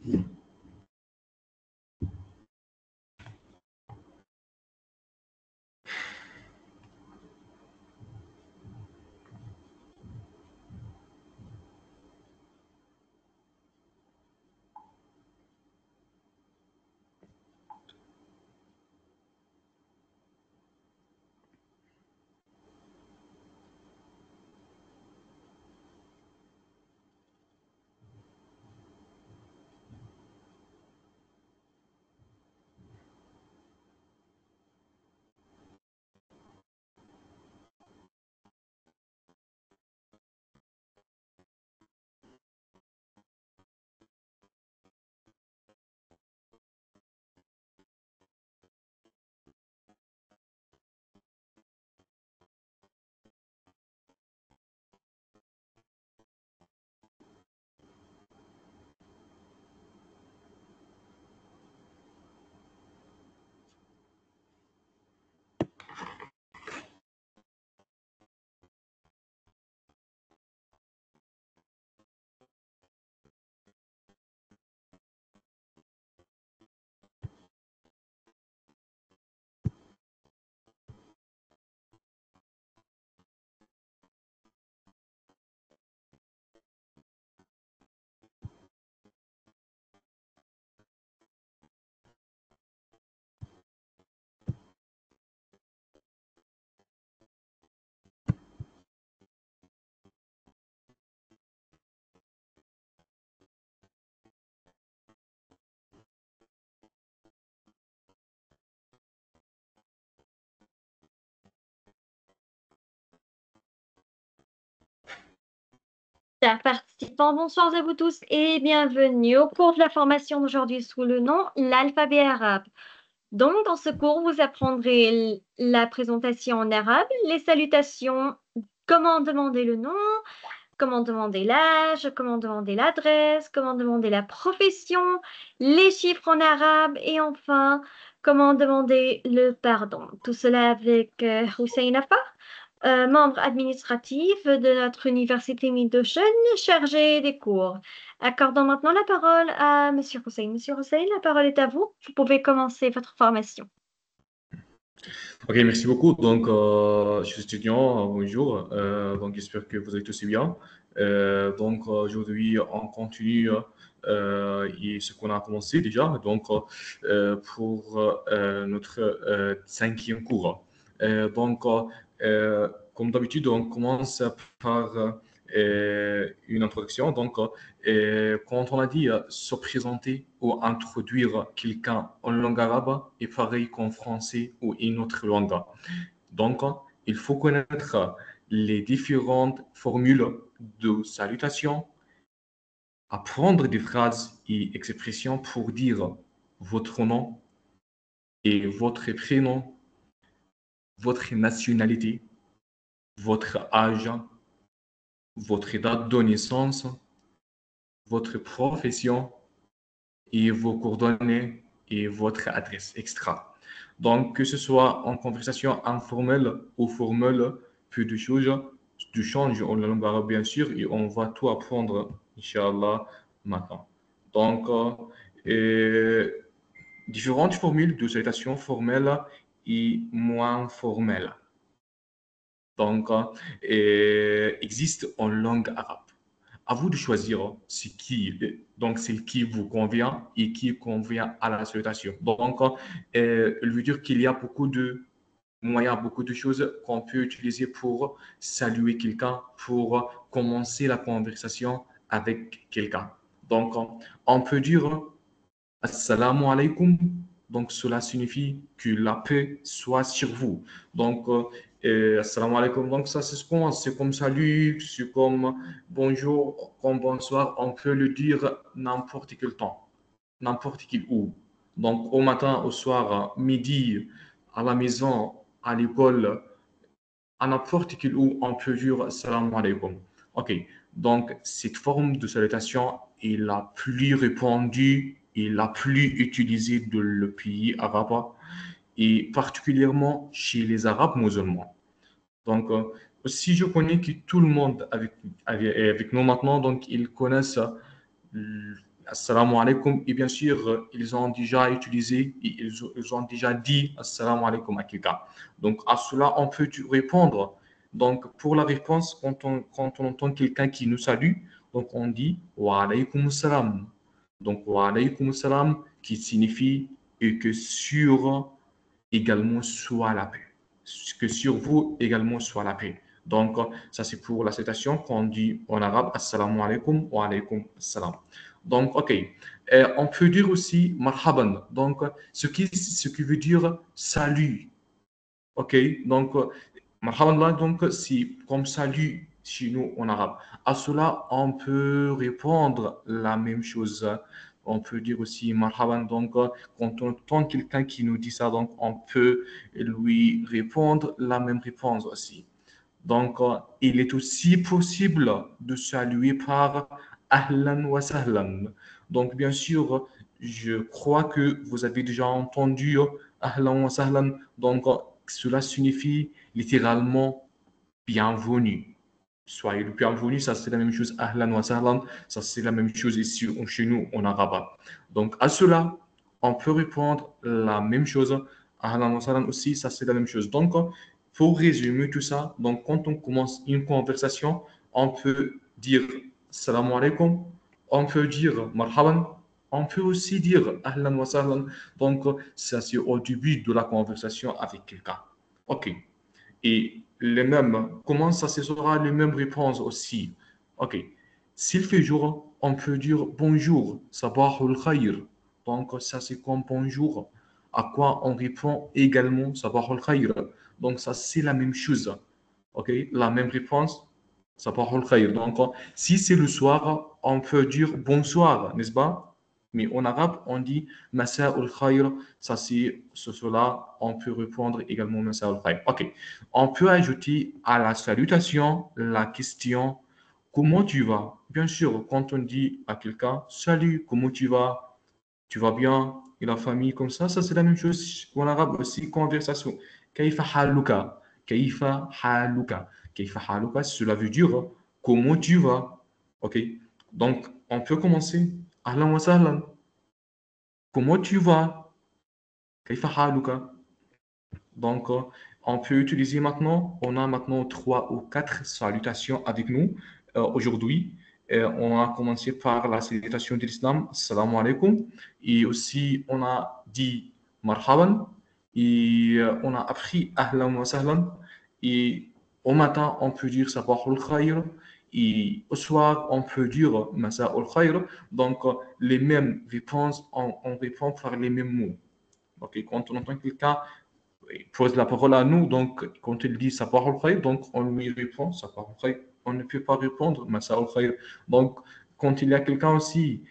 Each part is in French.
Chers participants, bonsoir à vous tous et bienvenue au cours de la formation d'aujourd'hui sous le nom l'alphabet arabe. Donc, dans ce cours, vous apprendrez la présentation en arabe, les salutations, comment demander le nom, comment demander l'âge, comment demander l'adresse, comment demander la profession, les chiffres en arabe et enfin, comment demander le pardon. Tout cela avec Hussein Afar, membre administratif de notre université Midochen, chargé des cours. Accordons maintenant la parole à Monsieur Hussein. Monsieur Hussein, la parole est à vous. Vous pouvez commencer votre formation. Ok, merci beaucoup. Donc, je suis étudiant, bonjour. Donc, j'espère que vous allez tous bien. Donc, aujourd'hui, on continue ce qu'on a commencé déjà. Donc, pour notre cinquième cours. Comme d'habitude, on commence par une introduction. Donc, quand on a dit se présenter ou introduire quelqu'un en langue arabe est pareil qu'en français ou une autre langue. Donc, il faut connaître les différentes formules de salutation, apprendre des phrases et expressions pour dire votre nom et votre prénom, votre nationalité, votre âge, votre date de naissance, votre profession et vos coordonnées et votre adresse extra. Donc, que ce soit en conversation informelle ou formelle, peu de choses, du change en langue arabe, bien sûr, et on va tout apprendre, Inch'Allah, maintenant. Donc, différentes formules de salutation formelle et moins formelle. Donc, existent en langue arabe. À vous de choisir celle qui vous convient et qui convient à la salutation. Donc, elle veut dire qu'il y a beaucoup de moyens, beaucoup de choses qu'on peut utiliser pour saluer quelqu'un, pour commencer la conversation avec quelqu'un. Donc, on peut dire Assalamu alaikum. Donc, cela signifie que la paix soit sur vous. Donc, assalamu alaikum. Donc, ça, c'est comme salut, c'est comme bonjour, comme bonsoir. On peut le dire n'importe quel temps, n'importe quel où. Donc, au matin, au soir, midi, à la maison, à l'école, à n'importe quel où, on peut dire assalamu alaikum. OK. Donc, cette forme de salutation est la plus répandue et la plus utilisée dans le pays arabe et particulièrement chez les Arabes musulmans. Donc, aussi, je connais que tout le monde avec nous maintenant, donc ils connaissent Assalamu alaikum. Et bien sûr, ils ont déjà utilisé, ils ont déjà dit Assalamu alaikum à quelqu'un. Donc, à cela, on peut répondre. Donc, pour la réponse, quand on entend quelqu'un qui nous salue, donc on dit Wa alaykum salam. Donc, Wa alaykum salam, qui signifie et que sur également soit la paix. Que sur vous également soit la paix. Donc, ça c'est pour la citation qu'on dit en arabe Assalamu alaikum wa alaykum assalam. Donc, ok. On peut dire aussi marhaban. Donc, ce qui veut dire salut. Ok. Donc, marhaban là, donc, c'est comme salut chez nous en arabe. À cela, on peut répondre la même chose. On peut dire aussi marhaban. Donc, quand on entend quelqu'un qui nous dit ça, donc, on peut lui répondre la même réponse aussi. Donc, il est aussi possible de saluer par Ahlan wa sahlan. Donc, bien sûr, je crois que vous avez déjà entendu Ahlan wa sahlan. Donc, cela signifie littéralement bienvenue. Soyez le bienvenu, ça c'est la même chose. Ahlan wa sahlan, ça c'est la même chose ici chez nous en arabe. Donc, à cela, on peut répondre la même chose. Ahlan wa sahlan aussi, ça c'est la même chose. Donc, pour résumer tout ça, donc quand on commence une conversation, on peut dire salam alaikum, on peut dire marhaban, on peut aussi dire ahlan wa sahlan. Donc, ça c'est au début de la conversation avec quelqu'un. OK. Et les mêmes, comment ça ce sera les mêmes réponses aussi? OK. S'il fait jour, on peut dire bonjour, sabahul khayr. Donc, ça c'est comme bonjour. À quoi on répond également sabahul khayr. Donc, ça c'est la même chose. OK. La même réponse, sabahul khayr. Donc, si c'est le soir, on peut dire bonsoir, n'est-ce pas? Mais en arabe, on dit Masa'ul khayr. Ça, c'est cela. On peut répondre également Masa'ul khayr. OK. On peut ajouter à la salutation la question comment tu vas? Bien sûr, quand on dit à quelqu'un salut, comment tu vas? Tu vas bien? Et la famille comme ça c'est la même chose en arabe aussi, conversation. Kaifa haluka? Kaifa haluka? Kaifa haluka, cela veut dire comment tu vas? OK. Donc, on peut commencer. Ahlan wa sahlan. Comment tu vas? Kaifa haluka? Donc, on peut utiliser maintenant, on a maintenant trois ou quatre salutations avec nous aujourd'hui. On a commencé par la salutation de l'islam, Assalamu alaikum. Et aussi, on a dit marhaban. Et on a appris ahlan wa sahlan. Et au matin, on peut dire sabahul khayr. Et au soir, on peut dire masa'ul khayr. Donc, les mêmes réponses, on répond par les mêmes mots. Ok, quand on entend quelqu'un il pose la parole à nous, donc quand il dit sa parole khayr, donc on lui répond sa parole khayr. On ne peut pas répondre ma sa khayr. Donc quand il y a quelqu'un aussi,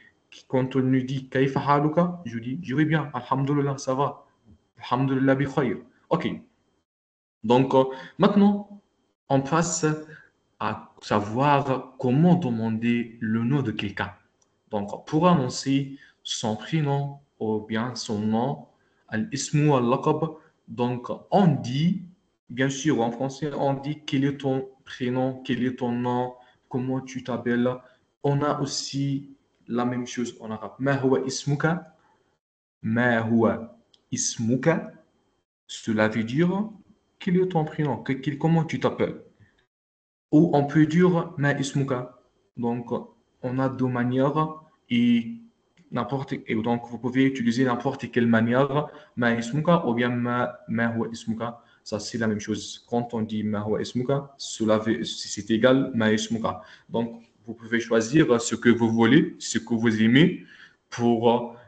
quand on lui dit kayfa haluka, je vais bien, alhamdulillah, ça va, alhamdulillah bi khayr. Ok, donc maintenant on passe à savoir comment demander le nom de quelqu'un. Donc pour annoncer son prénom ou bien son nom, al-ismu al-laqab, donc, on dit, bien sûr, en français, on dit quel est ton prénom, quel est ton nom, comment tu t'appelles. On a aussi la même chose en arabe. Ma huwa ismuka, ma huwa ismuka. Cela veut dire quel est ton prénom, comment tu t'appelles. Ou on peut dire ma ismuka. Donc, on a deux manières et et donc vous pouvez utiliser n'importe quelle manière ma ismuka ou bien ma huwa ismuka. Ça, c'est la même chose. Quand on dit ma huwa ismuka, c'est égal ma ismuka. Donc, vous pouvez choisir ce que vous voulez, ce que vous aimez pour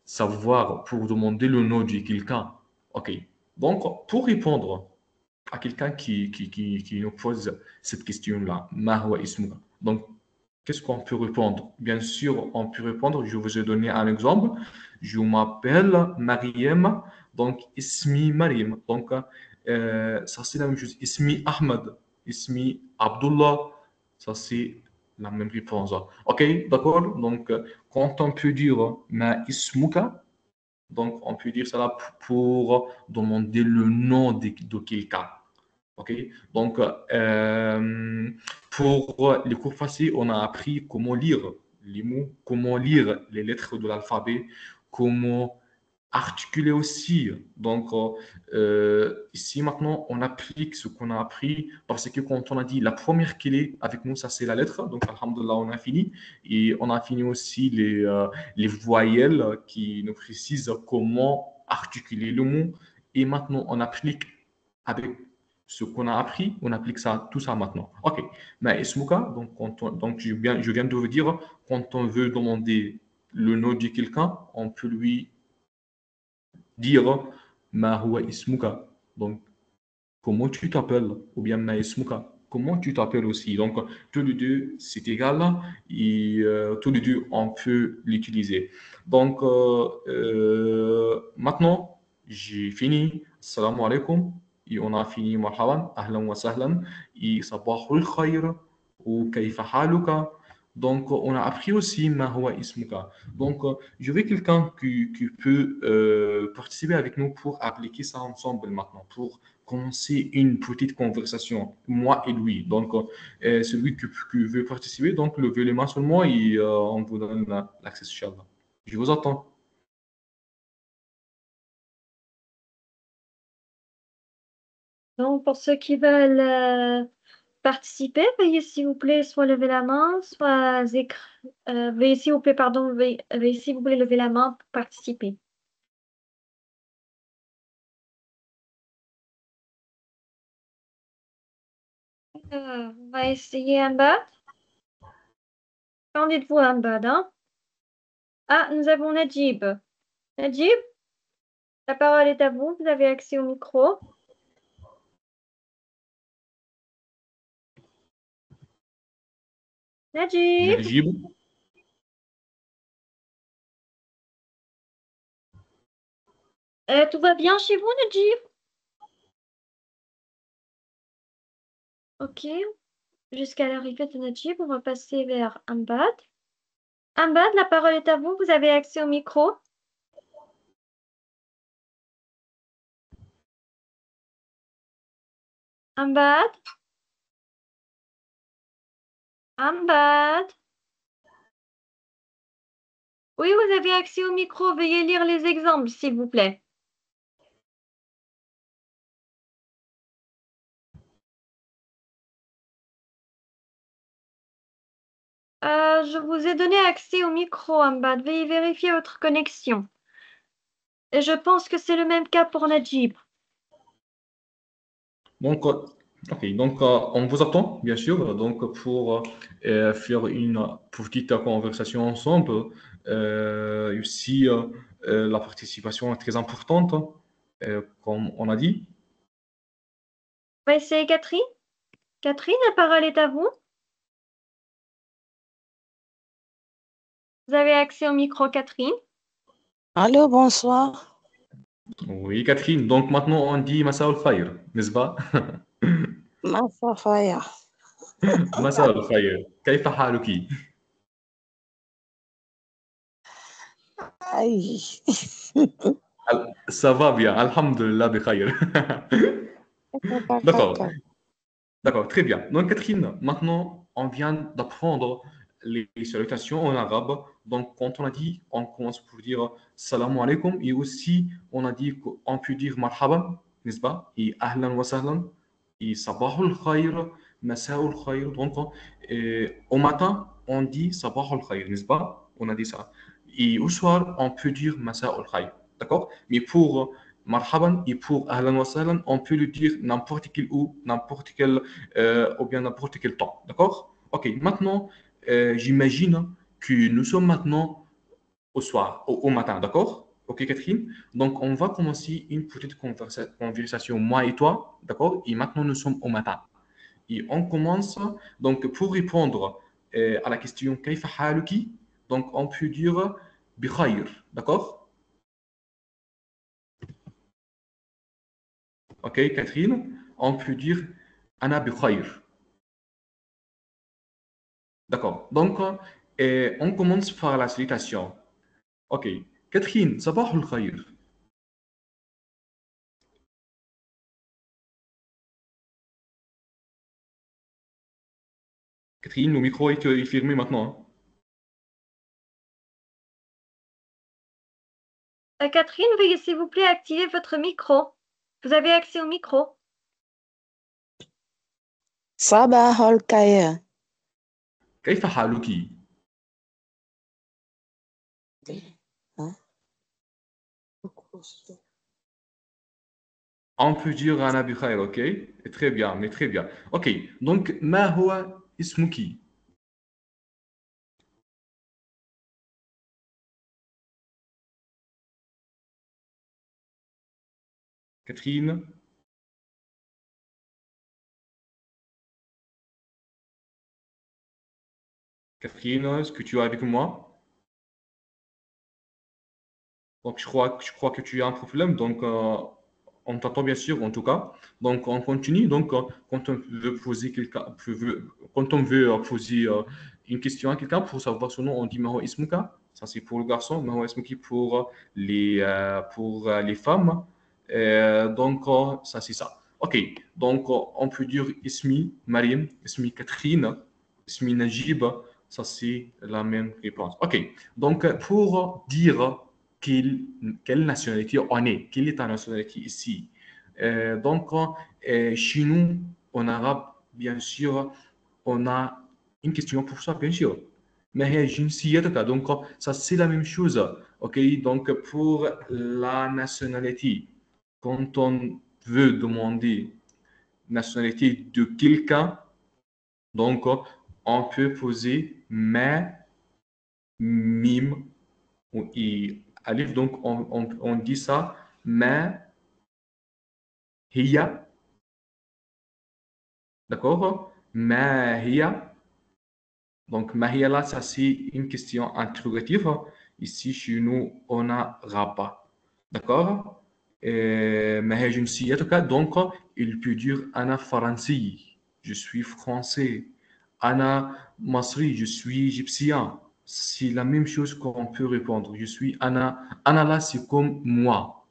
savoir, pour demander le nom de quelqu'un. OK. Donc, pour répondre à quelqu'un qui nous pose cette question-là, ma huwa ismuka. Donc, qu'est-ce qu'on peut répondre? Bien sûr, on peut répondre, je vous ai donné un exemple. Je m'appelle Mariem, donc Ismi Mariem. Donc, ça c'est la même chose. Ismi Ahmed, Ismi Abdullah, ça c'est la même réponse. Ok, d'accord? Donc, quand on peut dire Ma Ismuka, donc on peut dire cela pour demander le nom de quelqu'un. Ok, donc pour les cours passés, on a appris comment lire. les mots, comment lire les lettres de l'alphabet, comment articuler aussi. Donc, ici maintenant, on applique ce qu'on a appris parce que quand on a dit la première clé avec nous, ça c'est la lettre. Donc, alhamdoulilah, on a fini. Et on a fini aussi les voyelles qui nous précisent comment articuler le mot. Et maintenant, on applique avec ce qu'on a appris, on applique ça, tout ça maintenant. OK. Mais Ismuka, donc, donc je viens de vous dire, quand on veut demander le nom de quelqu'un, on peut lui dire ma huwa ismuka. Donc, comment tu t'appelles? Ou bien ma ismuka. Comment tu t'appelles aussi? Donc, tous les deux, c'est égal et tous les deux, on peut l'utiliser. Donc, maintenant, j'ai fini. Assalamu alaikum. Et on a fini marhaban, ahlan wa sahlan. Et sabahul khayr. Ou kayfa haluka. Donc, on a appris aussi ma huwa ismuka. Donc, je veux quelqu'un qui peut participer avec nous pour appliquer ça ensemble maintenant, pour commencer une petite conversation, moi et lui. Donc, celui qui veut participer, donc levez les mains seulement et on vous donne l'accès, Inch'Allah. Je vous attends. Donc, pour ceux qui veulent participer, veuillez s'il vous plaît soit lever la main, soit veuillez s'il vous plaît, pardon, veuillez s'il vous plaît lever la main pour participer. On va essayer un bas. Qu'en dites-vous un bas, hein? Ah, nous avons Najib. Najib, la parole est à vous. Vous avez accès au micro. Najib, Najib, tout va bien chez vous, Najib? Ok. Jusqu'à l'arrivée de Najib, on va passer vers Ambad. Ambad, la parole est à vous. Vous avez accès au micro. Ambad, Ambad. Oui, vous avez accès au micro. Veuillez lire les exemples, s'il vous plaît. Je vous ai donné accès au micro, Ambad. Veuillez vérifier votre connexion. Et je pense que c'est le même cas pour Najib. donc, ok, donc on vous attend, bien sûr, donc pour faire une petite conversation ensemble. Ici, la participation est très importante, comme on a dit. On va essayer Catherine. Catherine, la parole est à vous. Vous avez accès au micro, Catherine. Allô, bonsoir. Oui, Catherine. Donc maintenant, on dit Massa al-Khair, n'est-ce pas? Massa Faya. Massa al-Khair. كيف حالك? Aïe. Ça va bien, alhamdulillah, bikhair. D'accord, d'accord, très bien. Donc, Catherine, maintenant, on vient d'apprendre les salutations en arabe. Donc, quand on a dit, on commence pour dire salam alaikum et aussi, on a dit qu'on peut dire marhaban, n'est-ce pas? Et ahlan wa sahlan, et sabahul khair, masa'ul khair. Donc, au matin, on dit sabahul khair, n'est-ce pas? On a dit ça. Et au soir, on peut dire masa'ul khair. D'accord? Mais pour marhaban et pour ahlan wa sahlan, on peut le dire n'importe quel où, n'importe quel ou bien n'importe quel temps. D'accord? Ok, maintenant, j'imagine que nous sommes maintenant au soir, au matin. D'accord? Ok, Catherine? Donc, on va commencer une petite conversation, moi et toi. D'accord? Et maintenant, nous sommes au matin. Et on commence, donc, pour répondre à la question كيف حالك? Donc, on peut dire بخير. D'accord? Ok, Catherine? On peut dire أنا بخير. D'accord. Donc, on commence par la salutation. Ok. Catherine, صباح الخير. Catherine, le micro est fermé maintenant, hein. Catherine, veuillez s'il vous plaît activer votre micro. Vous avez accès au micro. صباح الخير. كيف حالك؟ Hein? On peut dire أنا بخير, ok? Très bien, mais très bien. Ok, donc ما هو اسمك؟ Catherine? Catherine, est-ce que tu es avec moi? Donc, je crois que tu as un problème. Donc, on t'entend bien sûr, en tout cas. Donc, on continue. Donc, quand on veut poser quand on veut poser une question à quelqu'un pour savoir son nom, on dit Maho Ismuka. Ça, c'est pour le garçon. Maho Ismuki pour les femmes. Donc, ça, c'est ça. OK. Donc, on peut dire Ismi Mariam, Ismi Catherine, Ismi Najib. Ça, c'est la même réponse. OK. Donc, pour dire quelle, quelle nationalité on est, quelle est ta nationalité ici. Donc, chez nous, en arabe, bien sûr, on a une question pour ça, bien sûr. Mais donc, ça, c'est la même chose. OK? Donc, pour la nationalité, quand on veut demander nationalité de quelqu'un, donc, on peut poser mais, mime, et alif, donc on dit ça, mais هي, d'accord? ما هي, donc ما هي là, ça c'est une question interrogative. Ici, chez nous, on a pas, d'accord? ما هي جنسيتك, donc il peut dire أنا فرنسي, je suis français. أنا مصري, je suis égyptien. C'est la même chose qu'on peut répondre. Je suis Anna. Anna là, c'est comme moi.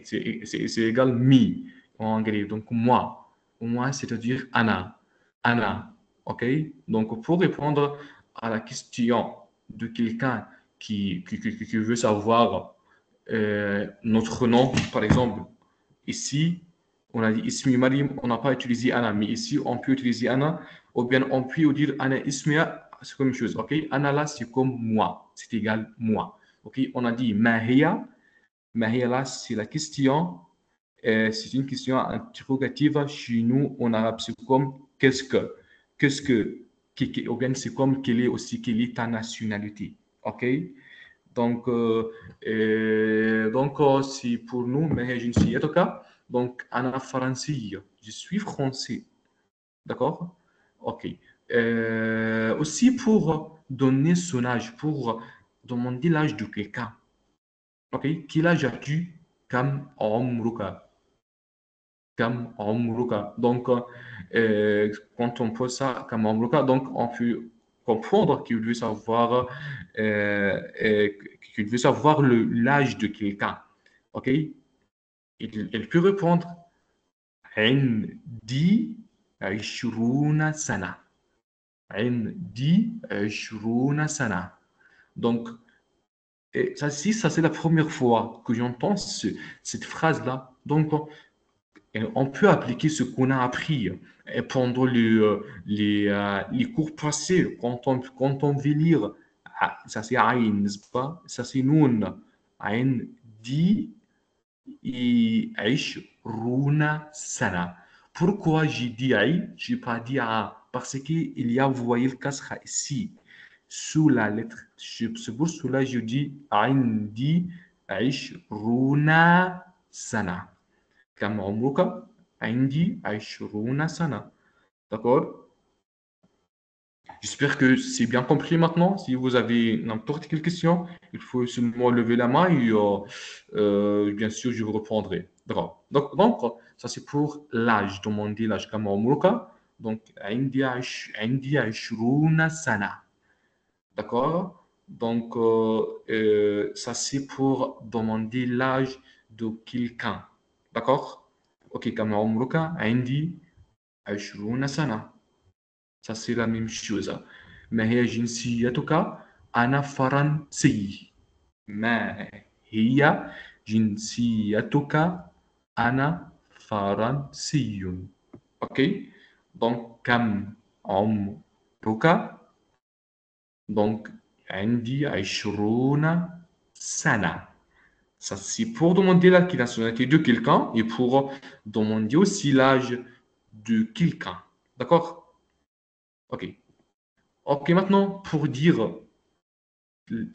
C'est égal me en anglais. Donc moi. Moi, c'est-à-dire Anna. Anna. OK? Donc pour répondre à la question de quelqu'un qui veut savoir notre nom, par exemple, ici, on a dit Ismi Marim, on n'a pas utilisé Anna, mais ici, on peut utiliser Anna, ou bien on peut dire Anna Ismia, c'est comme une chose, ok? Anna là, c'est comme moi, c'est égal moi, ok? On a dit Mahia, Mahia là, c'est la question, c'est une question interrogative chez nous en arabe, c'est comme qu'est-ce que, ou bien c'est comme quelle est ta nationalité, ok? Donc, c'est pour nous, mais je ne suis pas cas. Donc, Anna Faransi, je suis français. D'accord? OK. Aussi pour donner son âge, pour demander l'âge de quelqu'un. OK? Quel âge as-tu? Kam Omruka. Kam Omruka. Donc, quand on pose ça, Kam Omruka, donc on peut comprendre qu'il veut savoir, euh, qu'il veut savoir l'âge de quelqu'un. OK? Il peut répondre عندي 20 سنة. عندي 20 سنة. Donc, ça c'est la première fois que j'entends cette phrase-là. Donc, on peut appliquer ce qu'on a appris pendant les cours passés, quand on veut lire. Ça c'est Aïn, n'est-ce pas? Ça c'est Noun. Aïn dit عشرون سنة. Pourquoi j'ai dit Aïn? Je n'ai pas dit A? Parce qu'il y a, vous voyez le kasra ici, sous la lettre. C'est pour cela que je dis Aïn dit عشرون سنة. كم عمرك؟ عندي 20 سنة. D'accord? J'espère que c'est bien compris maintenant. Si vous avez n'importe quelle question, il faut seulement lever la main et bien sûr, je vous répondrai. D'accord. Donc, ça c'est pour l'âge. Demander l'âge comme عمرك. Donc, عندي 20 سنة. D'accord? Donc, ça c'est pour demander l'âge de quelqu'un. D'accord? Ok, كم عمرك؟ عندي 20 سنة. Ça, c'est la même chose. ما هي جنسيتك؟ أنا فرنسي. ما هي جنسيتك أنا فرنسي. OK. Donc كم عمرك؟ Donc عندي 20 سنة. Ça, c'est pour demander la nationalité de quelqu'un et pour demander aussi l'âge de quelqu'un. D'accord? OK. OK, maintenant, pour dire,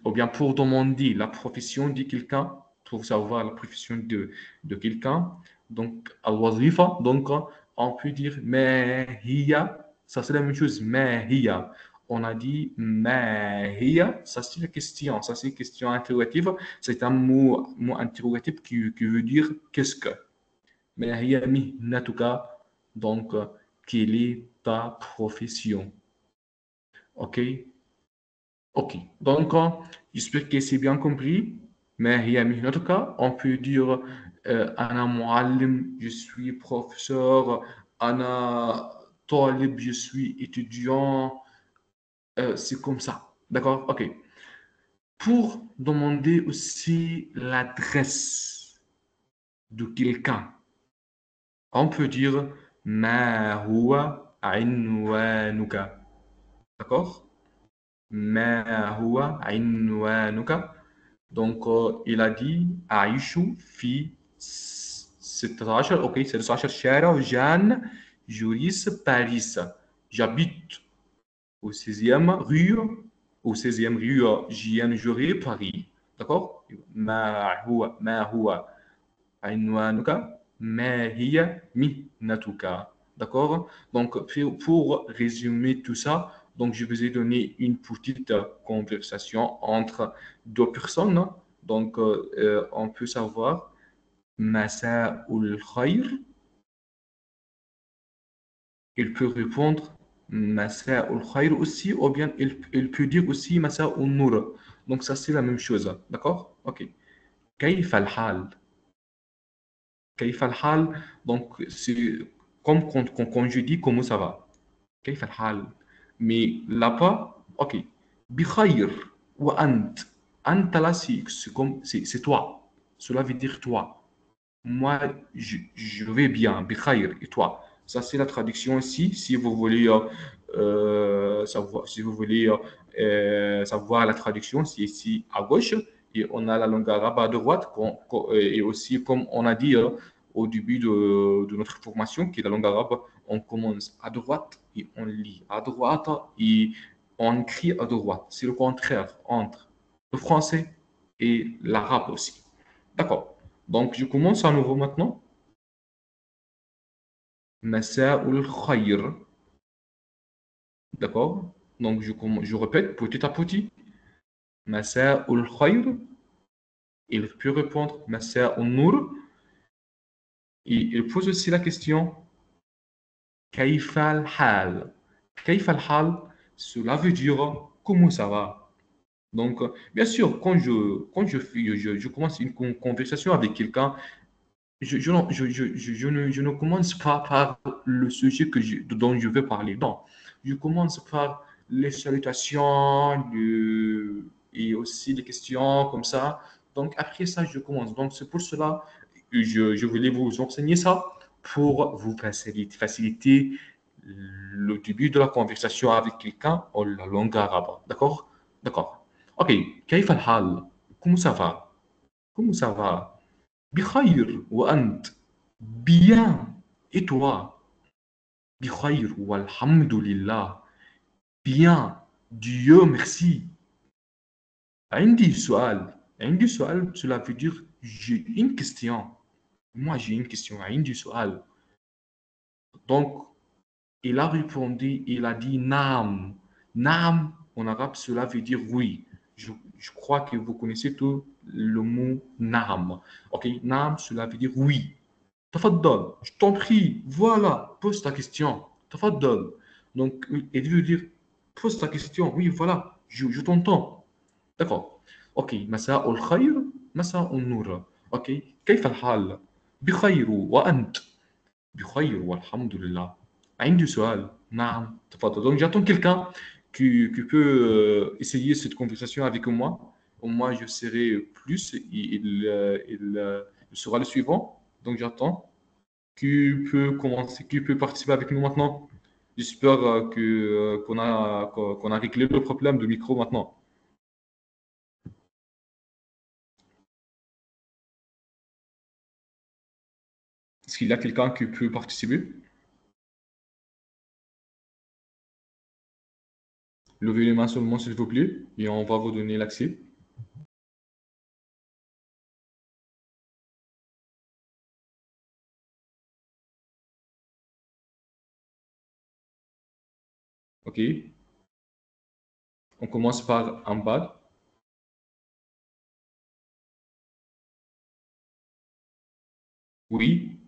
ou bien pour demander la profession de quelqu'un, pour savoir la profession de quelqu'un, donc, al-wazifa, donc, on peut dire ma hiya, ça c'est la même chose, ma hiya. On a dit ma hiya, ça c'est la question, ça c'est une question interrogative, c'est un mot interrogatif qui veut dire qu'est-ce que. Ma hiya mihnatuka, donc, quelle est ta profession? OK? OK. Donc, j'espère que c'est bien compris. Mais هي مهنتك, on peut dire أنا معلم, je suis professeur, أنا طالب, je suis étudiant. C'est comme ça. D'accord? OK. Pour demander aussi l'adresse de quelqu'un, on peut dire ما هو عنوانك. D'accord? ما هو عنوانك. Donc, il a dit أعيش في 16 OK 16 شارع جان جوريس باريس. J'habite au 16e rue, au 16e rue Jean Jaurès, Paris. D'accord? ما هو عنوانك ما هي مهنتك. D'accord? Donc, pour résumer tout ça, donc je vous ai donné une petite conversation entre deux personnes. Donc, on peut savoir Masa ul Khair. Il peut répondre Masa ul Khair aussi, ou bien il peut dire aussi Masa ul Nour. Donc, ça, c'est la même chose. D'accord? OK. كيف الحال? كيف الحال? Donc, c'est comme quand je dis comment ça va. كيف الحال? Mais là-bas, ok. بخير وأنت. أنت là, c'est toi. Cela veut dire toi. Moi, je vais bien. بخير. Et toi? Ça, c'est la traduction ici. Si vous voulez savoir, si vous voulez savoir la traduction, c'est ici à gauche. Et on a la langue arabe à droite. Et aussi, comme on a dit au début de notre formation, qui est la langue arabe, on commence à droite et on lit à droite et on écrit à droite. C'est le contraire entre le français et l'arabe aussi. D'accord. Donc, je commence à nouveau maintenant. Masa'ul khayr. D'accord? Donc, je répète petit à petit. Masa'ul khayr. Il peut répondre Masa'ul nur. Et il pose aussi la question كيف الحال? كيف الحال? Cela veut dire comment ça va? Donc, bien sûr, quand je commence une conversation avec quelqu'un, je ne commence pas par le sujet dont je veux parler. Non, je commence par les salutations et aussi les questions comme ça. Donc, après ça, je commence. Donc, c'est pour cela que je voulais vous enseigner ça pour vous faciliter le début de la conversation avec quelqu'un en la langue arabe. D'accord? D'accord. OK. كيف الحال? Comment ça va? Comment ça va? بخير وأنت bien et toi بخير والحمد لله bien Dieu merci عندي سؤال cela veut dire j'ai une question moi j'ai une question عندي سؤال donc il a répondu il a dit نعم نعم en arabe cela veut dire oui je crois que vous connaissez tout le mot نعم ok نعم cela veut dire oui. تفضل, je t'en prie, voilà, pose ta question. تفضل. Donc, il veut dire, pose ta question. Oui, voilà, je t'entends. D'accord. OK. مساء الخير, مساء النور. OK. كيف الحال? بخير وأنت؟ بخير والحمد لله. عندي سؤال. نعم. تفضل. Donc, j'attends quelqu'un qui peut essayer cette conversation avec moi. moi je serai plus, il sera le suivant. Donc j'attends. Qui peut commencer, qui peut participer avec nous maintenant? J'espère qu'on a réglé le problème de micro maintenant. Est-ce qu'il y a quelqu'un qui peut participer? Levez les mains seulement, s'il vous plaît, et on va vous donner l'accès. OK. On commence par en bas. Oui.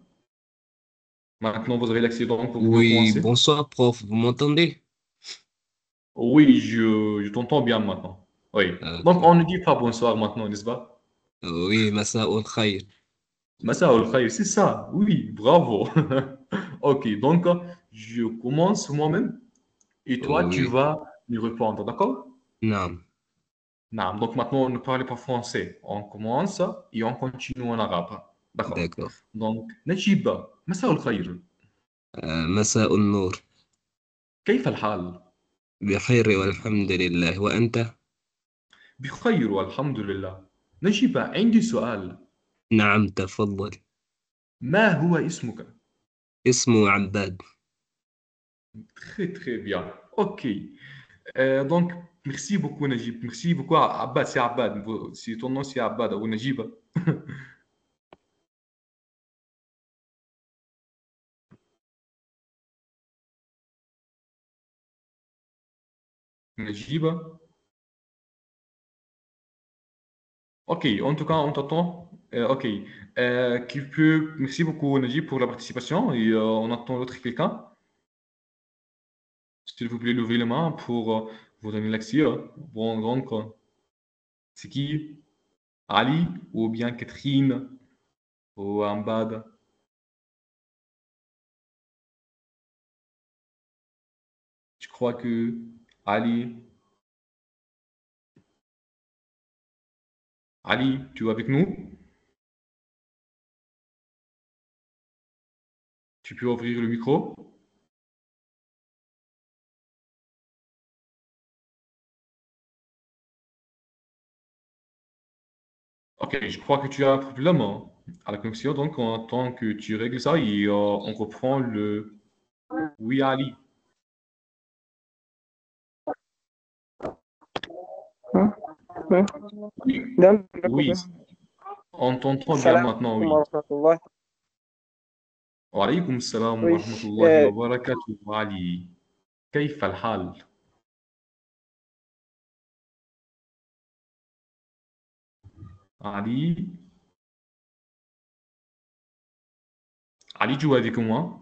Maintenant, vous avez l'accès, donc vous pouvez Oui, commencer. bonsoir, prof. Vous m'entendez? Oui, je t'entends bien maintenant. Oui. Donc, Ok. on ne dit pas bonsoir maintenant, n'est-ce pas? Oui, Massa al Khair. Massa al Khair, c'est ça. Oui, bravo. OK, donc, je commence moi-même et toi, tu Oui, vas me répondre, d'accord? non. Non, donc maintenant, on ne parle pas français. On commence et on continue en arabe. D'accord. D'accord. Donc, Najib, مساء الخير. مساء النور. كيف الحال؟ بخير والحمد لله وأنت؟ بخير والحمد لله. نجيب، عندي سؤال. نعم تفضل. ما هو اسمك؟ اسمه عباد. Très, très bien. OK. Donc, merci beaucoup, Najib. Merci beaucoup, Abbad. C'est Abbad. Si ton nom, c'est Abbad ou Najib. Najib. OK. En tout cas, on t'attend. OK. Merci beaucoup, Najib, pour la participation. Et on attend l'autre quelqu'un. S'il vous plaît, levez les mains pour vous donner l'accès. Bon, donc, c'est qui? Ali ou bien Catherine ou Ambad? Je crois que Ali. Ali, tu es avec nous? Tu peux ouvrir le micro? Ok, je crois que tu as un problème hein, à la connexion, donc on attend que tu règles ça et on reprend le... Oui, Ali. Hein? Hein? Oui, دام oui, on t'entend bien السلام maintenant, عليكم oui. ورحمة الله. وعليكم السلام Oui, ورحمة الله وبركاته علي. كيف الحال؟ Ali, Ali, tu es avec moi?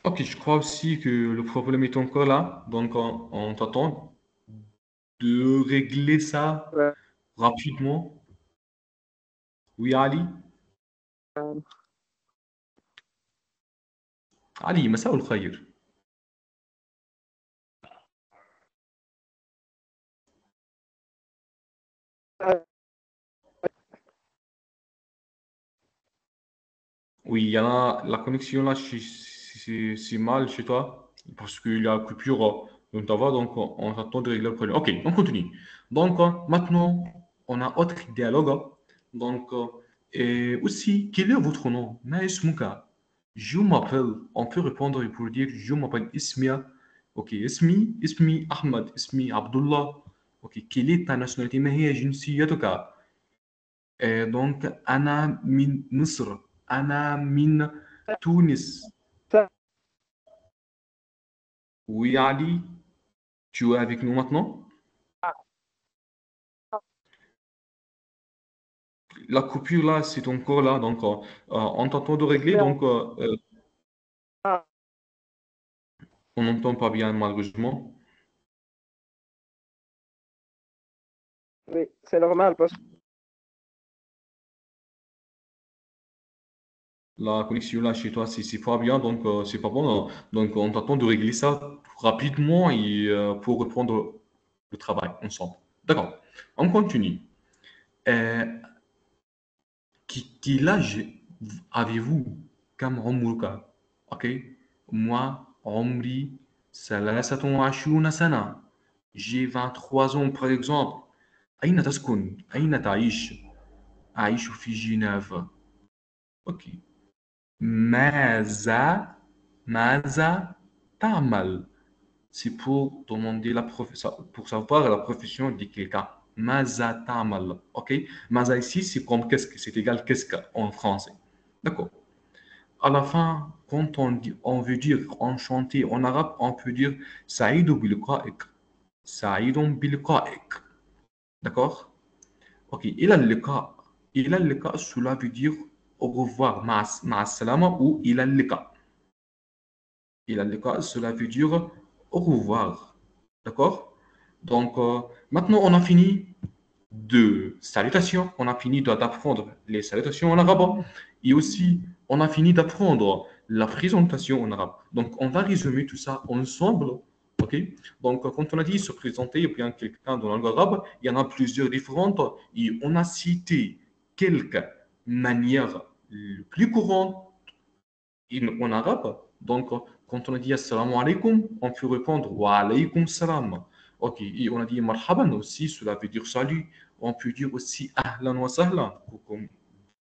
Ok, je crois aussi que le problème est encore là, donc on t'attend de régler ça rapidement. Oui, Ali. Ali, مساء الخير. Oui, il y en a la connexion là, c'est mal chez toi parce qu'il y a coupure dans ta voix, donc on attend de régler le problème. Ok, on continue. Donc maintenant, on a autre dialogue. Donc, et aussi, quel est votre nom? Ma ismuka? Je m'appelle, on peut répondre pour dire je m'appelle Ismia. Ok, Ismi Ahmed, Ismi Abdullah. Ok, quelle est ta nationalité? ما هي جنسيتك؟ donc, أنا من مصر. أنا من Tunis. Oui, Ali, tu es avec nous maintenant? La coupure là, c'est encore là, donc on t'entend de régler, donc on n'entend pas bien malheureusement. Oui, c'est normal parce La connexion là chez toi, c'est pas bien, donc c'est pas bon. Donc on t'attend de régler ça rapidement et pour reprendre le travail ensemble. D'accord. On continue. Euh, quel âge avez-vous كم عمرك؟ Ok. Moi, عمري 23 سنة. J'ai 23 ans par exemple. أين تسكن؟ أين تعيش؟ أعيش في جنيف. Ok. ماذا تعمل? C'est pour demander pour savoir la profession de quelqu'un. ماذا تعمل? Ok? ماذا ici, c'est comme qu'est-ce que, c'est égal qu'est-ce que en français. D'accord. À la fin, quand on veut dire enchanté en arabe, on peut dire سعيد بلقائك. سعيد بلقائك. D'accord? Ok. إلى اللقاء, cela veut dire au revoir. مع السلامة ou إلى اللقاء. إلى اللقاء, cela veut dire au revoir. D'accord? Donc, maintenant, on a fini de salutations. On a fini d'apprendre les salutations en arabe. Et aussi, on a fini d'apprendre la présentation en arabe. Donc, on va résumer tout ça ensemble. OK? Donc, quand on a dit se présenter ou bien quelqu'un dans la langue arabe, il y en a plusieurs différentes. Et on a cité quelques manières les plus courantes en arabe. Donc, quand on a dit assalamu alaikum, on peut répondre wa alaykum salam. Ok, et on a dit marhaban aussi, cela veut dire salut. On peut dire aussi ahlan wa sahlan, comme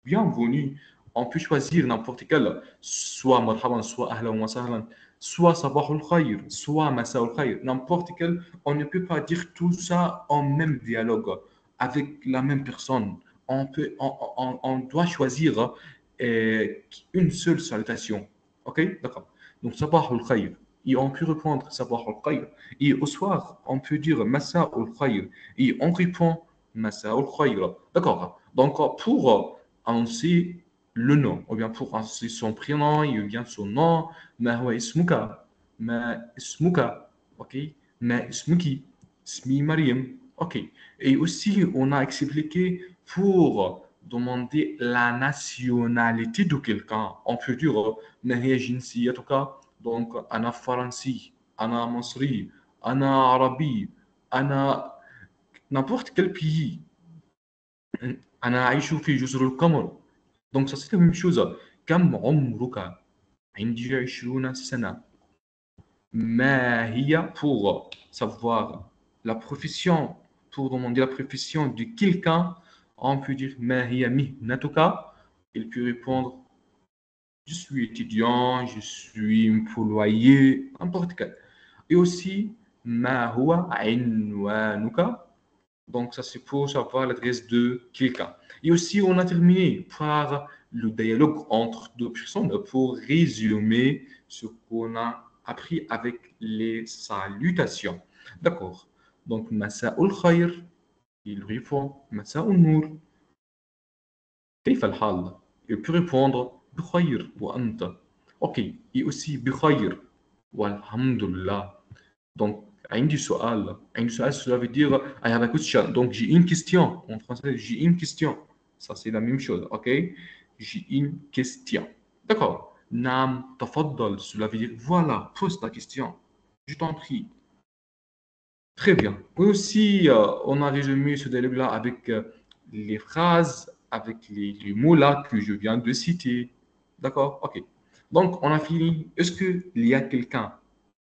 bienvenue. On peut choisir n'importe quel, soit marhaban, soit ahlan wa sahlan, soit sabah al khayr, soit masa al khayr, n'importe quel. On ne peut pas dire tout ça en même dialogue avec la même personne. On doit choisir euh, une seule salutation. Ok, d'accord. Donc, sabah al khayr. Et on peut répondre sabah al khayr. Et au soir, on peut dire masa al khayr. Et on répond masa al khayr. D'accord. Donc, pour annoncer le nom, ou bien pour annoncer son prénom, ou bien son nom, ma huwa ismuka, ma ismuka, ok, ma ismuki, ismi Mariam, ok. Et aussi, on a expliqué pour demander la nationalité de quelqu'un. On peut dire ما هي جنسيتك. Donc أنا فرنسي, أنا مصري, أنا عربي, أنا n'importe quel pays. أنا أعيش في جزر القمر. Donc ça c'est la même chose. كم عمرك؟ عندي 20 سنة. ما هي pour savoir la profession, pour demander la profession de quelqu'un, on peut dire ما هي مهنتك. Il peut répondre je suis étudiant, je suis employé, n'importe quel. Et aussi ما هو عنوانك. Donc ça c'est pour savoir l'adresse de quelqu'un. Et aussi on a terminé par le dialogue entre deux personnes pour résumer ce qu'on a appris avec les salutations. D'accord. Donc مساء الخير, il répond مساء النور. كيف الحال? Il peut répondre بخير وأنت. Ok. Et aussi بخير والحمد لله. Donc عندي سؤال. عندي سؤال, cela veut dire I have a question. Donc j'ai une question. En français, j'ai une question. Ça c'est la même chose. Ok. J'ai une question. D'accord. نعم تفضل, cela veut dire voilà, pose ta question. Je t'en prie. Très bien. Oui, aussi, on a résumé ce dialogue-là avec les phrases, avec les mots là que je viens de citer. D'accord? Ok. Donc, on a fini. Est-ce qu'il y a quelqu'un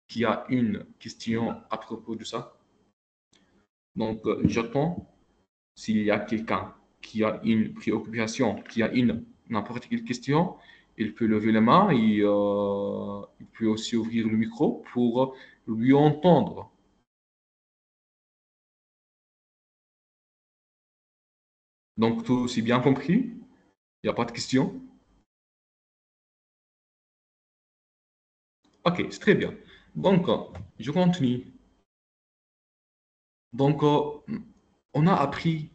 qui a une question à propos de ça? Donc, j'attends. S'il y a quelqu'un qui a une préoccupation, qui a une n'importe quelle question, il peut lever la main et il peut aussi ouvrir le micro pour lui entendre. Donc, tout c'est bien compris? Il n'y a pas de question? Ok, c'est très bien. Donc, je continue. Donc, on a appris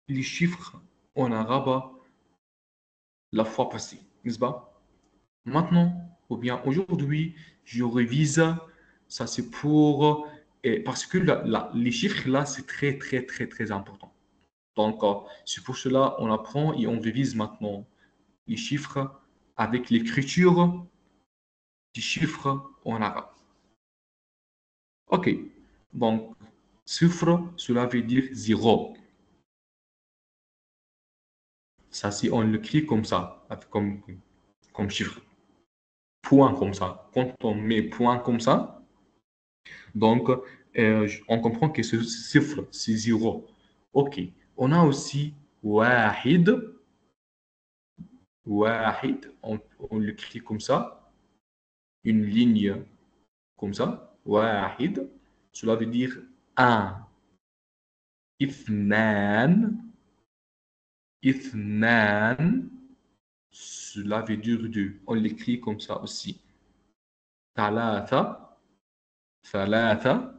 les chiffres en arabe la fois passée, n'est-ce pas? Maintenant, ou bien aujourd'hui, je révise. Ça, c'est pour... parce que les chiffres là, c'est très, très, très, très important. Donc, c'est pour cela on apprend et on révise maintenant les chiffres avec l'écriture du chiffre en arabe. Ok, donc chiffre, cela veut dire 0. Ça, si on l'écrit comme ça, comme chiffre. Point comme ça. Quand on met point comme ça, donc on comprend que ce chiffre, c'est 0. Ok, on a aussi wahid. Wahid, on l'écrit comme ça, une ligne comme ça. Wahid, cela veut dire 1. Ithnan, ithnan, cela veut dire 2. On l'écrit comme ça aussi. Thalatha, thalatha,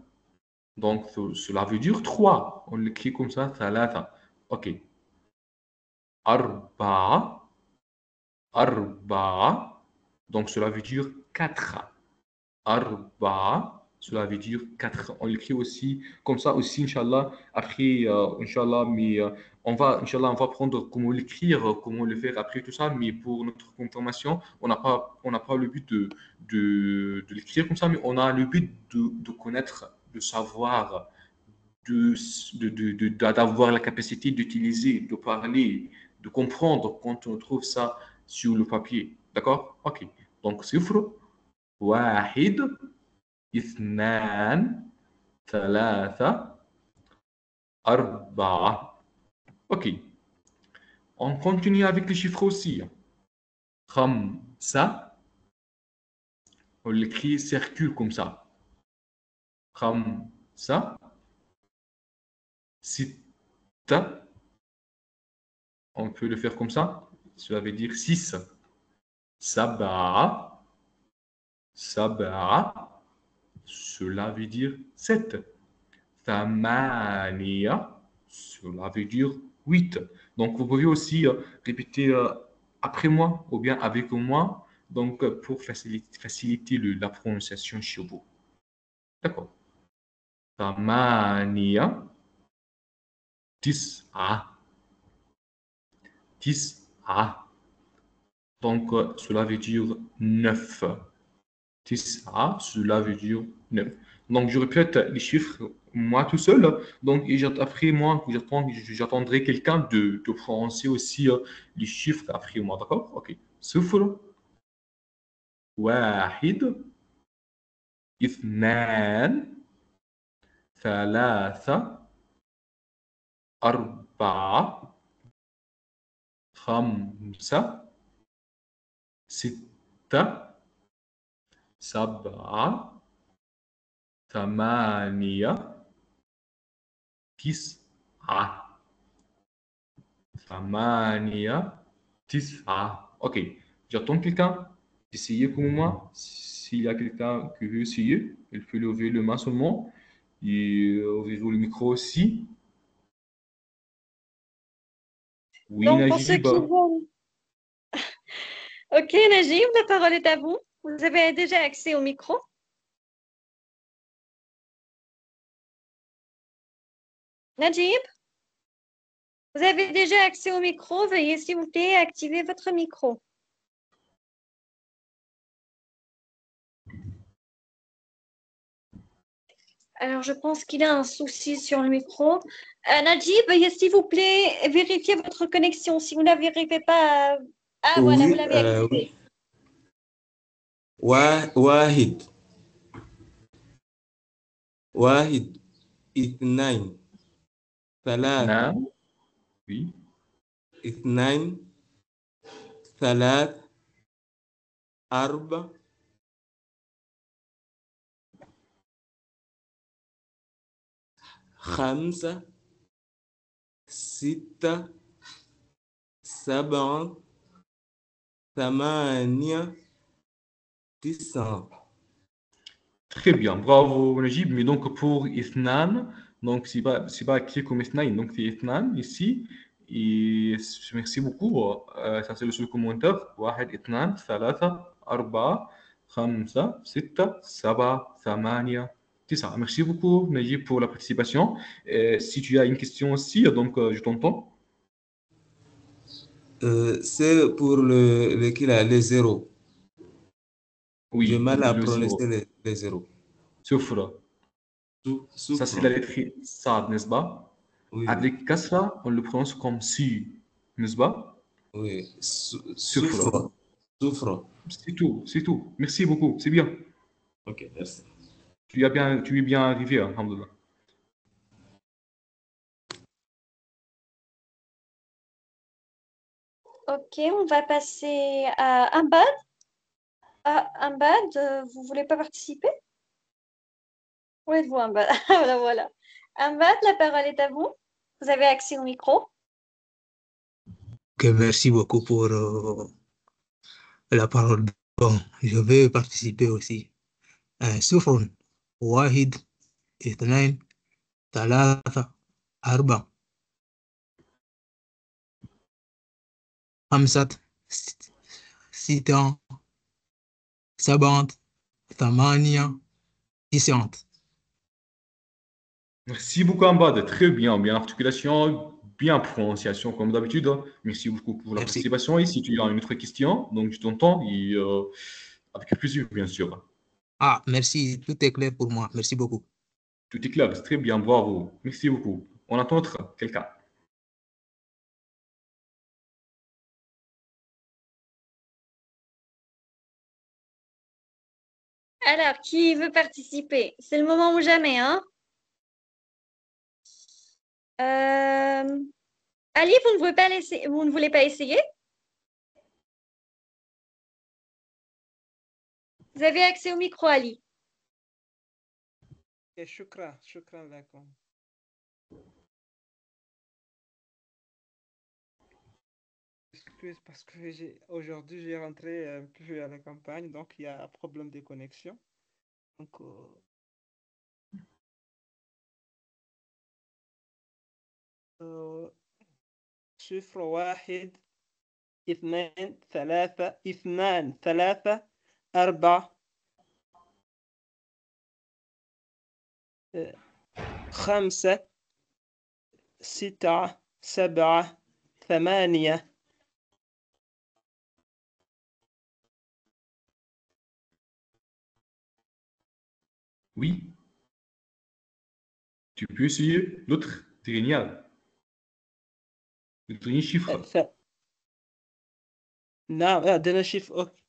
donc cela veut dire 3. On l'écrit comme ça, thalatha. Ok. Arba'a, arba'a, donc cela veut dire 4. Arba'a, cela veut dire 4. On l'écrit aussi comme ça aussi, Inch'Allah. Après, Inch'Allah, mais Inch'Allah, on va prendre comment l'écrire, comment le faire après tout ça. Mais pour notre confirmation, on n'a pas le but de l'écrire comme ça, mais on a le but de connaître, de savoir, d'avoir la capacité d'utiliser, de parler, de comprendre quand on trouve ça sur le papier. D'accord? Ok. Donc, chiffre, wahid, اثنان ثلاثة أربعة. Ok. On continue avec les chiffres aussi. خمسة. On l'écrit circule comme ça. خمسة. ستة. On peut le faire comme ça. Cela veut dire 6. سبعة. سبعة. Cela veut dire 7. ثمانية. Cela veut dire 8. Donc, vous pouvez aussi répéter après moi ou bien avec moi, donc pour faciliter la prononciation chez vous. D'accord. ثمانية. تسعة. تسعة. Donc, cela veut dire 9. تسعة, cela veut dire 9. Donc, je répète les chiffres, moi tout seul. Donc, et après moi, j'attendrai quelqu'un de prononcer aussi les chiffres après moi. D'accord? Ok. صفر. واحد. اثنان. ثلاثة. أربعة. خمسة. ستة. سبعة. ثمانية. تسعة. ثمانية. تسعة. Ok. J'attends quelqu'un d'essayer comme moi. S'il y a quelqu'un qui veut essayer, il peut lever le main seulement. Et ouvrir le micro aussi. Oui, Donc, pour ceux Najib. qui vont... Ok, Najib, la parole est à vous. Vous avez déjà accès au micro? Najib, vous avez déjà accès au micro. Veuillez, s'il vous plaît, activer votre micro. Alors, je pense qu'il a un souci sur le micro. Najib, veuillez, s'il vous plaît, vérifier votre connexion. Si vous ne la vérifiez pas... Ah, voilà, vous Oui, l'avez activé. واحد واحد اثنين ثلاثة Non. Oui. اثنين ثلاث أربع خمسة ستة سبعة ثمانية تسعة. Très bien. Bravo, Najib. Mais donc, pour Ithnan, donc, c'est pas écrit comme Ithnan. Donc, c'est Ithnan ici. Et merci beaucoup. Ça, c'est le seul commentaire. واحد اثنان ثلاثة أربعة خمسة ستة سبعة ثمانية تسعة. Merci beaucoup, Najib, pour la participation. Si tu as une question aussi, donc je t'entends. C'est pour les zéros. J'ai Oui, mal à le prononcer zéro. les zéros. Soufra. Ça, c'est la Souffre. lettre Sad, n'est-ce pas? Oui, oui. Avec Kasra, on le prononce comme si, n'est-ce pas? Oui. Soufra. Souffre. Souffre. C'est tout, c'est tout. Merci beaucoup, c'est bien. Ok, merci. Tu es bien arrivé, alhamdoulilah. Ok, on va passer à Ambad. Ah, Ambad, vous voulez pas participer? Où êtes-vous, Ambad? Voilà, voilà. Ambad, la parole est à vous. Vous avez accès au micro. Ok, merci beaucoup pour la parole. Bon, je vais participer aussi. صفر واحد اثنين ثلاثة أربعة خمسة ستة سبعة ثمانية تسعة. Merci beaucoup, Ambad. Très bien, bien articulation, bien prononciation, comme d'habitude. Merci beaucoup pour la Merci. participation. Et si tu as une autre question, donc je t'entends, et avec plaisir, bien sûr. Ah, merci, tout est clair pour moi. Merci beaucoup. Tout est clair, c'est très bien, bravo. Merci beaucoup. On attend quelqu'un. Alors, qui veut participer? C'est le moment ou jamais, hein? Ali, vous ne voulez pas essayer? Vous avez accès au micro, Ali. شكرا لكم. Excuse parce que aujourd'hui j'ai rentré un peu à la campagne, donc il y a un problème de connexion. Donc, صفر واحد اثنان ثلاثة أربعة خمسة ستة سبعة ثمانية Oui, tu peux essayer l'autre. C'est génial. Le dernier chiffre. نعم عندنا شيف أوكي.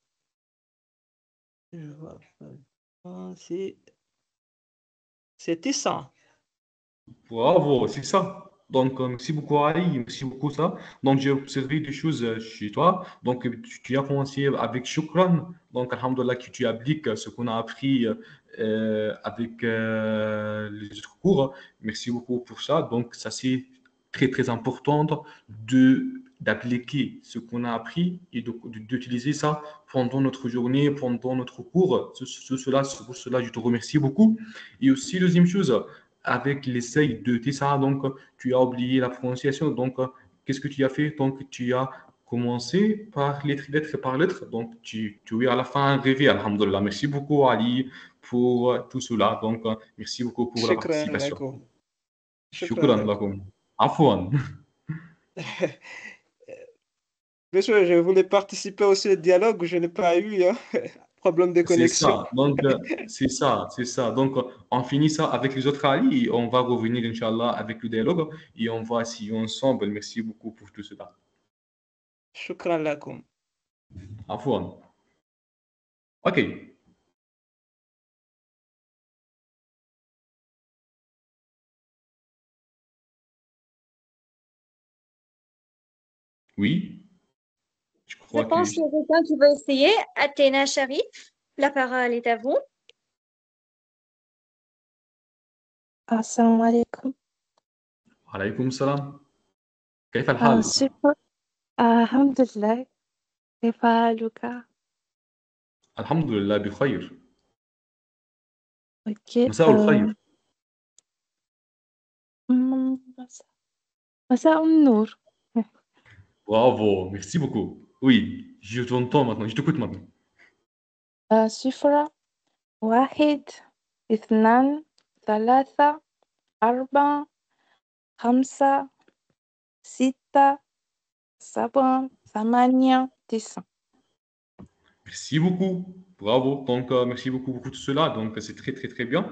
C'est 900. Bravo, c'est ça. Donc, merci beaucoup Ali, merci beaucoup ça. Donc, j'ai observé des choses chez toi. Donc, tu as commencé avec Shukran. Donc, alhamdulillah, que tu appliques ce qu'on a appris avec les autres cours. Merci beaucoup pour ça. Donc, ça, c'est très, très important d'appliquer ce qu'on a appris et d'utiliser ça pendant notre journée, pendant notre cours. C'est pour cela, je te remercie beaucoup. Et aussi, deuxième chose, avec l'essai de Tessa, donc tu as oublié la prononciation. Donc, qu'est-ce que tu as fait? Donc, tu as commencé par lettre par lettre. Donc, tu es à la fin arrivé. Alhamdulillah. Merci beaucoup, Ali, pour tout cela. Donc, merci beaucoup pour la شكرا participation. لكم. شكرا Shukran لكم. lakum. Afwan. Bien sûr, je voulais participer aussi au dialogue, je n'ai pas eu hein. Problème de C'est connexion. ça. Donc, c'est ça. Donc, on finit ça avec les autres Ali et on va revenir, Inch'Allah, avec le dialogue et on va essayer ensemble. Merci beaucoup pour tout cela. شكرا لكم. Afwan. OK. Oui, je Je crois que pense qu'il y a quelqu'un qui veut essayer. Athéna Sharif, la parole est à vous. السلام عليكم. عليكم السلام. كيف الحال؟ صفر. الحمد لله. كيف حالك؟ الحمد لله بخير. أوكي. مساء الخير. مساء النور. Bravo, merci beaucoup. Oui, je t'entends maintenant, je t'écoute maintenant. صفر واحد اثنان ثلاثة أربعة خمسة ستة سبعة ثمانية تسعة. Merci beaucoup. Bravo. Donc, merci beaucoup pour tout cela. Donc, c'est très, très, très bien.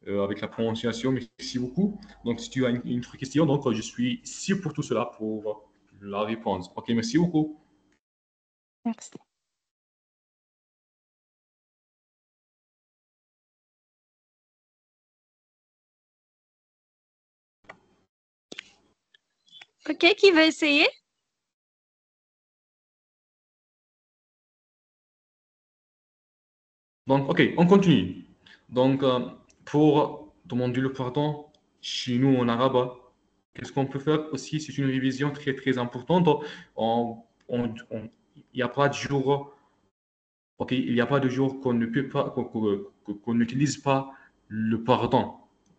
Avec la prononciation, merci beaucoup. Donc, si tu as une autre question, donc, je suis sûr pour tout cela, pour la réponse. OK, merci beaucoup. Merci. OK, qui veut essayer? Donc, OK, on continue. Donc, pour demander le pardon, chez nous en arabe, qu'est-ce qu'on peut faire aussi? C'est une révision très, très importante. Il n'y a pas de jour, OK, il n'y a pas de jour qu'on ne peut pas, qu'on n'utilise pas le pardon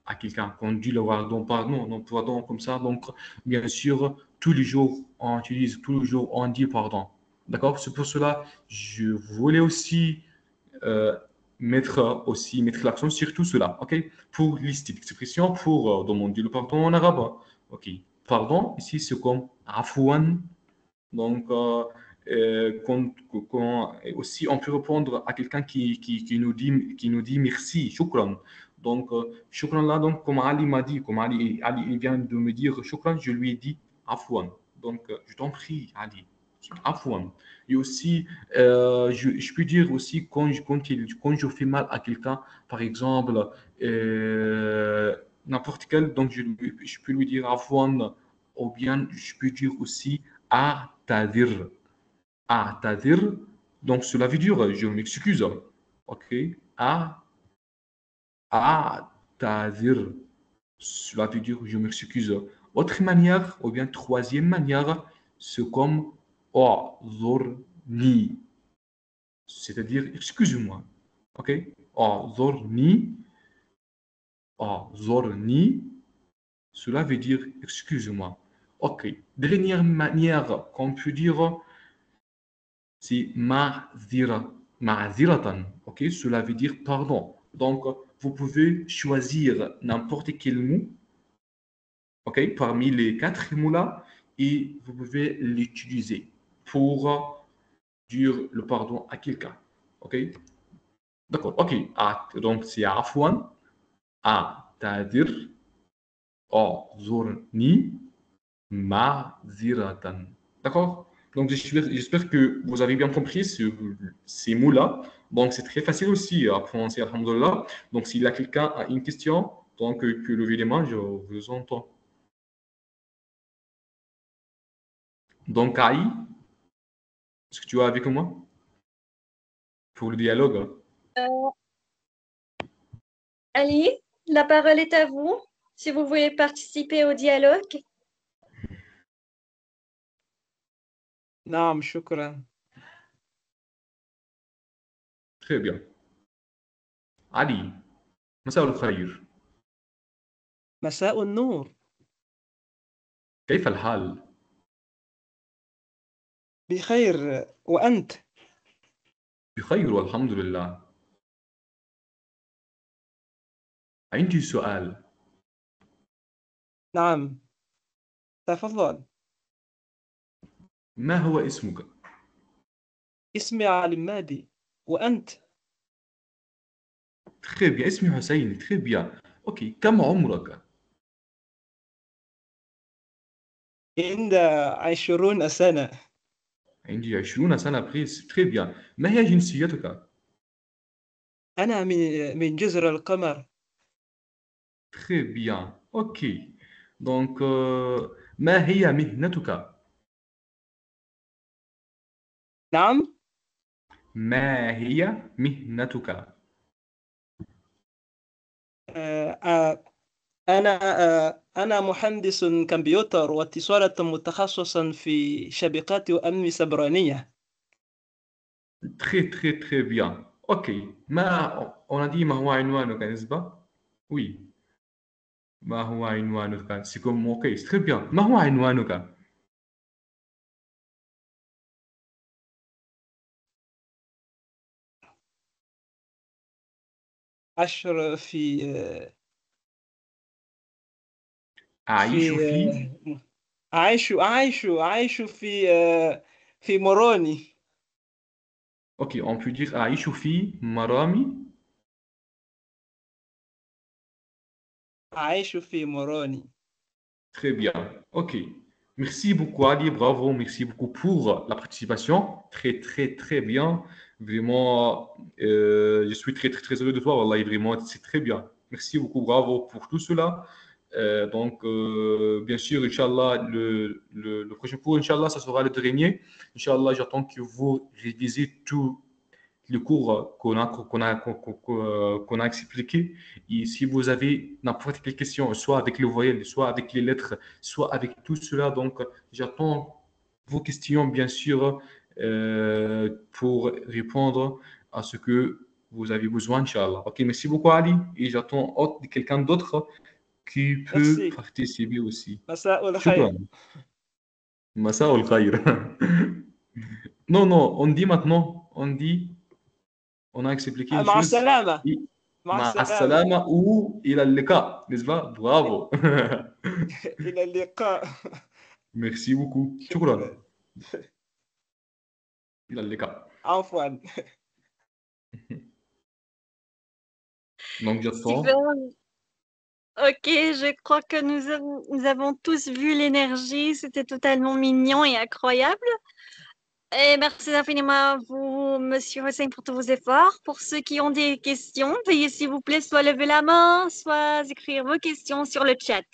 à quelqu'un, qu'on dit le pardon, pardon, non, pardon comme ça. Donc, bien sûr, tous les jours, on utilise, tous les jours, on dit pardon. D'accord? C'est pour cela, je voulais aussi euh, mettre l'accent sur tout cela, ok? Pour lister l'expression, pour demander le pardon en arabe, ok? Pardon, ici c'est comme afouan, donc aussi on peut répondre à quelqu'un qui nous dit merci, shukran. Donc shukran là, donc comme Ali m'a dit, comme Ali il vient de me dire shukran, je lui ai dit afouan. Donc je t'en prie Ali, afouan. Et aussi, je peux dire aussi quand je fais mal à quelqu'un, par exemple, n'importe quel, donc je peux lui dire afwan, ou bien je peux dire aussi a'tadir. A'tadir, donc cela veut dire je m'excuse. Ok? A'tadir, cela veut dire je m'excuse. Autre manière, ou bien troisième manière, c'est comme أعذرني, c'est-à-dire excuse-moi. Ok? أعذرني, أعذرني, cela veut dire excuse-moi. Ok. Dernière manière qu'on peut dire, c'est ma'zira, ma'ziratan. Ok? Cela veut dire pardon. Donc, vous pouvez choisir n'importe quel mot, ok, parmi les quatre mots-là, et vous pouvez l'utiliser pour dire le pardon à quelqu'un. Ok? D'accord. Ok. Donc, c'est afwan, tadir, zurni, ma'ziratan. D'accord? Donc, j'espère que vous avez bien compris ces mots-là. Donc, c'est très facile aussi à prononcer, alhamdulillah. Donc, s'il y a quelqu'un a une question, donc, que levez les mains, je vous entends. Donc, Aïe, est-ce que tu es avec moi pour le dialogue? Ali, la parole est à vous. Si vous voulez participer au dialogue. نعم شكرا. Très bien. Ali, مساء الخير. مساء النور. كيف الحال؟ بخير وأنت؟ بخير والحمد لله. عندي سؤال. نعم تفضل. ما هو اسمك؟ اسمي علي مادي وأنت؟ Très bien. اسمي حسين. Très bien. أوكي. كم عمرك؟ عند 20 سنة. عندي 20 سنة. بريس. Très bien. ما هي جنسيتك؟ أنا من جزر القمر. Très bien. أوكي. Donc, ما هي مهنتك؟ نعم. ما هي مهنتك؟ أنا أنا مهندس كمبيوتر واتصالات متخصصا في شبكات وأمن سيبرانية. Très, très, très bien. أوكي. on a dit ما هو عنوانك نسبة؟ Oui. ما هو عنوانك؟ C'est comme أوكي. Très bien. ما هو عنوانك؟ أشر أعيش في في أعيش في في موروني. Ok, on peut dire أعيش في مرامي. أعيش في موروني. Très bien. Ok. Merci beaucoup, Ali. Bravo. Merci beaucoup pour la participation. Très, très, très bien. Vraiment, je suis très, très, très heureux de toi. Wallah, vraiment, c'est très bien. Merci beaucoup. Bravo pour tout cela. Bien sûr, Inch'Allah, le prochain cours, Inch'Allah, ça sera le dernier. Inch'Allah, j'attends que vous révisez tout le cours qu'on a expliqué. Et si vous avez n'importe quelle question, soit avec les voyelles, soit avec les lettres, soit avec tout cela, donc j'attends vos questions, bien sûr, pour répondre à ce que vous avez besoin, Inch'Allah. Ok, merci beaucoup, Ali. Et j'attends quelqu'un d'autre qui peut Merci. participer aussi. مساء Shukran. الخير. Masa al khair. Non, non, on dit maintenant, on a expliqué une مع chose. السلامة. Et مع مع السلامة. السلامة ou إلى اللقاء, n'est-ce pas? Bravo. إلى اللقاء. Merci beaucoup. شكرا. شكرا. إلى اللقاء. عفوا. Donc Super. j'attends. Ok, je crois que nous avons tous vu l'énergie. C'était totalement mignon et incroyable. Et merci infiniment à vous, Monsieur Hussein, pour tous vos efforts. Pour ceux qui ont des questions, veuillez s'il vous plaît soit lever la main, soit écrire vos questions sur le chat.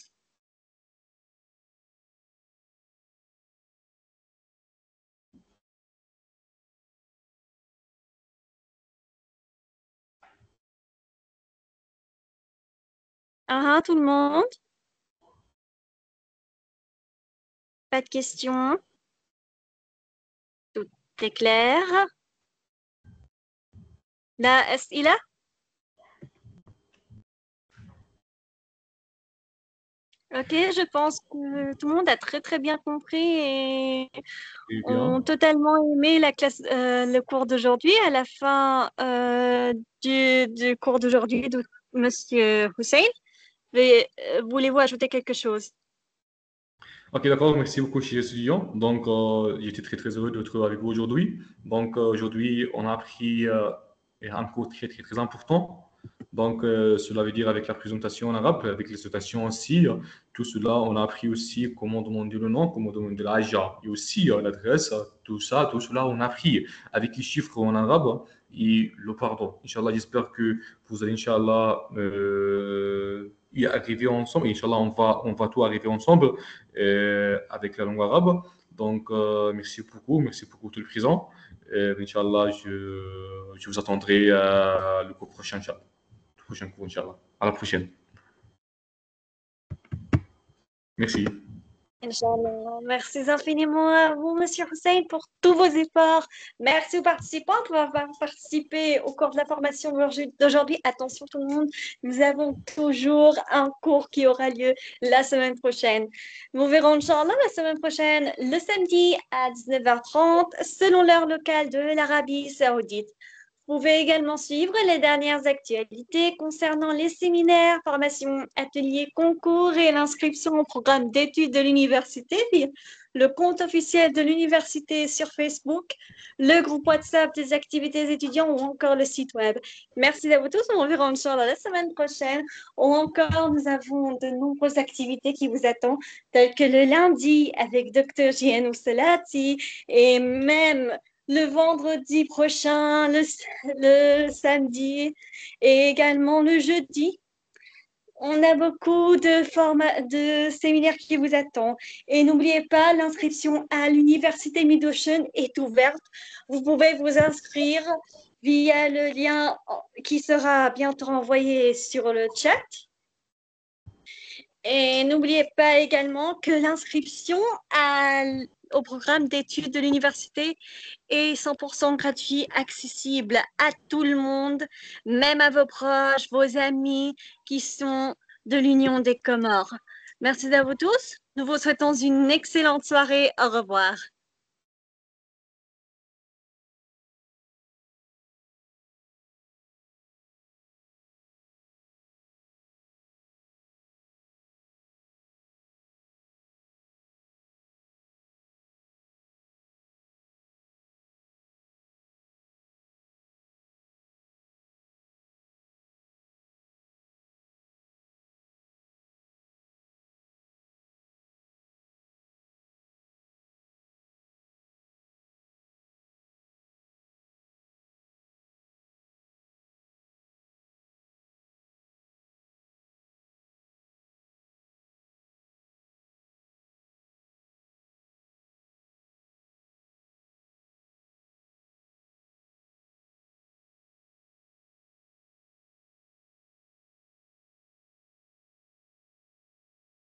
Ah, tout le monde? Pas de questions? Tout est clair? لا أسئلة؟ Ok, je pense que tout le monde a très très bien compris et Eh ont bien. totalement aimé la classe, le cours d'aujourd'hui. À la fin du cours d'aujourd'hui de Monsieur Hussein, voulez-vous ajouter quelque chose? Ok, d'accord. Merci beaucoup, chers étudiants. Donc, j'étais très, très heureux de vous retrouver avec vous aujourd'hui. Donc, aujourd'hui, on a appris un cours très, très, très important. Donc, cela veut dire avec la présentation en arabe, avec les citations aussi, tout cela, on a appris aussi comment demander le nom, comment demander l'âge et aussi l'adresse, tout ça, tout cela, on a appris avec les chiffres en arabe et le pardon. Inch'Allah, j'espère que vous allez, Inch'Allah, y arriver ensemble. Inch'Allah, on va tout arriver ensemble avec la langue arabe. Donc, merci beaucoup tout le présent. Inch'Allah, je vous attendrai le cours prochain, Inch'Allah. Prochain cours, Inch'Allah. À la prochaine. Merci. Inch'Allah. Merci infiniment à vous, Monsieur Hussein, pour tous vos efforts. Merci aux participants pour avoir participé au cours de la formation d'aujourd'hui. Attention tout le monde, nous avons toujours un cours qui aura lieu la semaine prochaine. Nous verrons, Inch'Allah, la semaine prochaine, le samedi à 19h30, selon l'heure locale de l'Arabie Saoudite. Vous pouvez également suivre les dernières actualités concernant les séminaires, formations, ateliers, concours et l'inscription au programme d'études de l'université via le compte officiel de l'université sur Facebook, le groupe WhatsApp des activités étudiants ou encore le site web. Merci à vous tous. On verra Inch'Allah la semaine prochaine. Ou encore, nous avons de nombreuses activités qui vous attendent, telles que le lundi avec Dr. Jian Salati et même le vendredi prochain, le samedi et également le jeudi. On a beaucoup de séminaires qui vous attendent. Et n'oubliez pas, l'inscription à l'université Mid-Ocean est ouverte. Vous pouvez vous inscrire via le lien qui sera bientôt envoyé sur le chat. Et n'oubliez pas également que l'inscription au programme d'études de l'université est 100% gratuit, accessible à tout le monde, même à vos proches, vos amis qui sont de l'Union des Comores. Merci à vous tous. Nous vous souhaitons une excellente soirée. Au revoir.